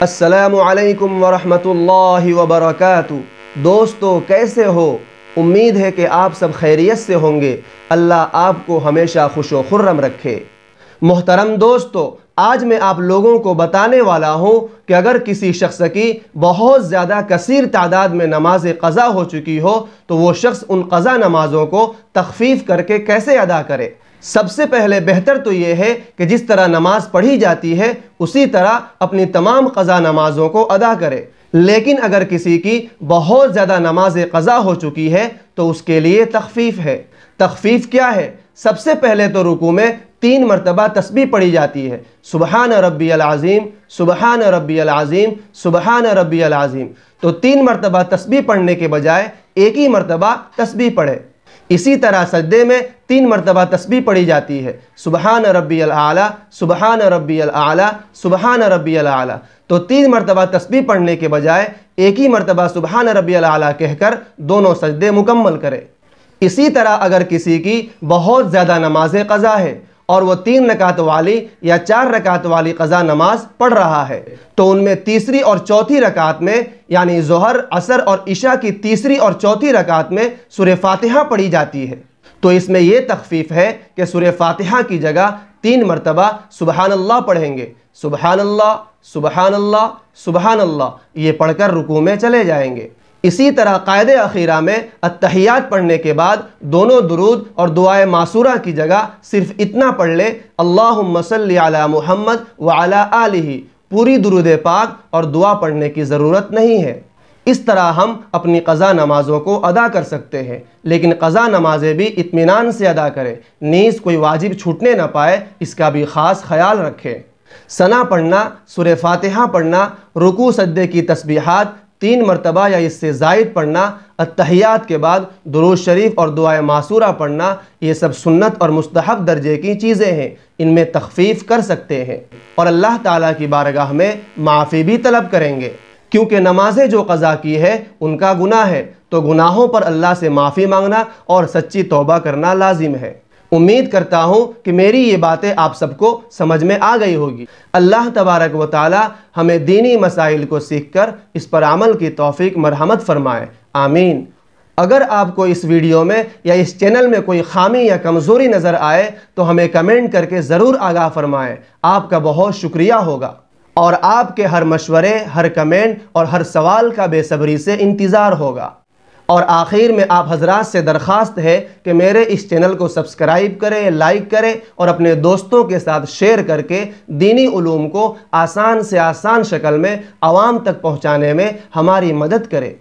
السلام علیکم ورحمۃ اللہ وبرکاتہ۔ دوستو کیسے ہو؟ امید ہے کہ آپ سب خیریت سے ہوں گے۔ اللہ آپ کو ہمیشہ خوش و خرم رکھے۔ محترم دوستو، آج میں آپ لوگوں کو بتانے والا ہوں کہ اگر کسی شخص کی بہت زیادہ کثیر تعداد میں نماز قضا ہو چکی ہو تو وہ شخص ان قضا نمازوں کو تخفیف کر کے کیسے ادا کرے۔ سب سے پہلے بہتر تو یہ ہے کہ جس طرح نماز پڑھی جاتی ہے اسی طرح اپنی تمام قضا نمازوں کو ادا کرے۔ لیکن اگر کسی کی بہت زیادہ نماز قضا ہو چکی ہے تو اس کے لیے تخفیف ہے۔ تخفیف کیا ہے؟ سب سے پہلے تو رکوع میں 3 مرتبہ تسبیح پڑھی جاتی ہے، سبحان ربی العظیم، سبحان ربی العظیم، سبحان ربی العظیم۔ تو 3 مرتبہ تسبیح پڑھنے کے بجائے ایک ہی مرتبہ تسبیح پڑھے۔ اسی طرح سجدے میں 3 مرتبہ تسبیح پڑھی جاتی ہے، سبحان ربی الاعلی، سبحان ربی الاعلی، سبحان ربی الاعلی۔ تو 3 مرتبہ تسبیح پڑھنے کے بجائے ایک ہی مرتبہ سبحان ربی الاعلی کہہ کر دونوں سجدے مکمل کرے۔ اسی طرح اگر کسی کی بہت زیادہ نماز قضا ہے اور وہ 3 رکعت والی یا 4 رکعت والی قضا نماز پڑھ رہا ہے تو ان میں تیسری اور چوتھی رکعت میں یعنی ظہر، عصر اور عشاء کی تیسری اور چوتھی رکعت میں سورہ فاتحہ پڑھی جاتی ہے۔ تو اس میں یہ تخفیف ہے کہ سورہ فاتحہ کی جگہ 3 مرتبہ سبحان اللہ پڑھیں گے، سبحان اللہ، سبحان اللہ، سبحان اللہ، یہ پڑھ کر رکوع میں چلے جائیں گے۔ اسی طرح قاعدہ اخیرہ میں التحیات پڑھنے کے بعد دونوں درود اور دعائے معصورہ کی جگہ صرف اتنا پڑھ لے، اللہم صلی علی محمد وعلی آلہ، پوری درود پاک اور دعا پڑھنے کی ضرورت نہیں ہے۔ اس طرح ہم اپنی قضا نمازوں کو ادا کر سکتے ہیں، لیکن قضا نمازیں بھی اطمینان سے ادا کریں، نیز کوئی واجب چھوٹنے نہ پائے، اس کا بھی خاص خیال رکھیں۔ ثنا پڑھنا، سورہ فاتحہ پڑھنا، رکوع سجدے کی تسبیحات 3 مرتبہ یا اس سے زائد پڑھنا، التحیات کے بعد درود شریف اور دعائے معصورہ پڑھنا، یہ سب سنت اور مستحب درجے کی چیزیں ہیں، ان میں تخفیف کر سکتے ہیں اور اللہ تعالیٰ کی بارگاہ میں معافی بھی طلب کریں گے، کیونکہ نمازیں جو قضا کی ہے ان کا گناہ ہے، تو گناہوں پر اللہ سے معافی مانگنا اور سچی توبہ کرنا لازم ہے۔ امید کرتا ہوں کہ میری یہ باتیں آپ سب کو سمجھ میں آ گئی ہوگی۔ اللہ تبارک و تعالی ہمیں دینی مسائل کو سیکھ کر اس پر عمل کی توفیق مرحمت فرمائے، آمین۔ اگر آپ کو اس ویڈیو میں یا اس چینل میں کوئی خامی یا کمزوری نظر آئے تو ہمیں کمنٹ کر کے ضرور آگاہ فرمائیں، آپ کا بہت شکریہ ہوگا، اور آپ کے ہر مشورے، ہر کمنٹ اور ہر سوال کا بے صبری سے انتظار ہوگا۔ اور آخر میں آپ حضرات سے درخواست ہے کہ میرے اس چینل کو سبسکرائب کریں، لائک کریں اور اپنے دوستوں کے ساتھ شیئر کر کے دینی علوم کو آسان سے آسان شکل میں عوام تک پہنچانے میں ہماری مدد کریں۔